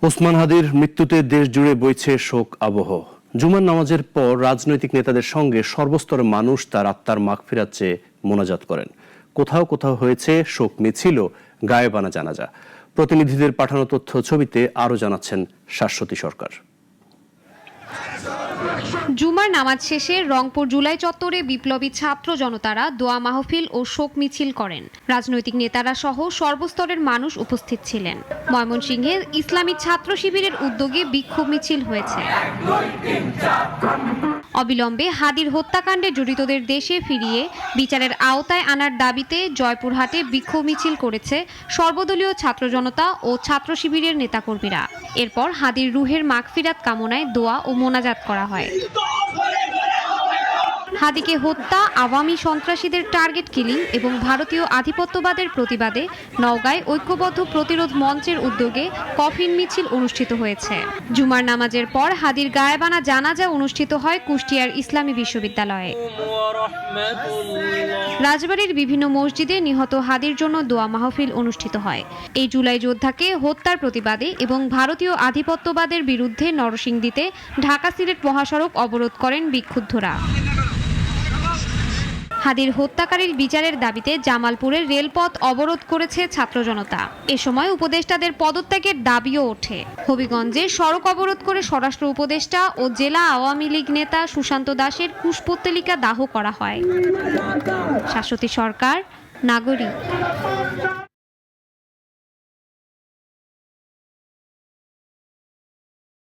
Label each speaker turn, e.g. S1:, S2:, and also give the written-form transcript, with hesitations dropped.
S1: ওসমান হাদির মৃত্যুতে দেশ জুড়ে বইছে শোক আবহ। জুমার নামাজের পর রাজনৈতিক নেতাদের সঙ্গে সর্বস্তরের মানুষ তার আত্মার মাগফিরাত চেয়ে মোনাজাত করেন। কোথাও কোথাও হয়েছে শোক মিছিল ও গায়েবানা জানাজা। প্রতিনিধিদের পাঠানো তথ্য ছবিতে আরও জানাচ্ছেন শাশ্বতী সরকার।
S2: জুমার নামাজ শেষে রংপুর জুলাই চত্বরে বিপ্লবী ছাত্র জনতারা দোয়া মাহফিল ও শোক মিছিল করেন। রাজনৈতিক নেতারা সহ সর্বস্তরের মানুষ উপস্থিত ছিলেন। ময়মনসিংহে ইসলামী ছাত্র শিবিরের উদ্যোগে বিক্ষোভ মিছিল হয়েছে। অবিলম্বে হাদির হত্যাকাণ্ডে জড়িতদের দেশে ফিরিয়ে বিচারের আওতায় আনার দাবিতে জয়পুরহাটে বিক্ষোভ মিছিল করেছে সর্বদলীয় ছাত্র জনতা ও ছাত্র শিবিরের নেতাকর্মীরা। এরপর হাদির রুহের মাগফিরাত কামনায় দোয়া ও মোনাজাত করা হয়। হাদিকে হত্যা, আওয়ামী সন্ত্রাসীদের টার্গেট কিলিং এবং ভারতীয় আধিপত্যবাদের প্রতিবাদে নওগাঁয় ঐক্যবদ্ধ প্রতিরোধ মঞ্চের উদ্যোগে কফিন মিছিল অনুষ্ঠিত হয়েছে। জুমার নামাজের পর হাদির গায়েবানা জানাজা অনুষ্ঠিত হয় কুষ্টিয়ার ইসলামী বিশ্ববিদ্যালয়ে। রাজবাড়ীর বিভিন্ন মসজিদে নিহত হাদির জন্য দোয়া মাহফিল অনুষ্ঠিত হয়। এই জুলাই যোদ্ধাকে হত্যার প্রতিবাদে এবং ভারতীয় আধিপত্যবাদের বিরুদ্ধে নরসিংদীতে ঢাকা সিলেট মহাসড়ক অবরোধ করেন বিক্ষুব্ধরা। হাদির হত্যাকারীর বিচারের দাবিতে জামালপুরের রেলপথ অবরোধ করেছে ছাত্র জনতা। এ সময় উপদেষ্টাদের পদত্যাগের দাবিও ওঠে। হবিগঞ্জে সড়ক অবরোধ করে স্বরাষ্ট্র উপদেষ্টা ও জেলা আওয়ামী লীগ নেতা সুশান্ত দাসের কুশপুত্তলিকা দাহ করা হয়। শাশ্বতী সরকার, নাগরিক।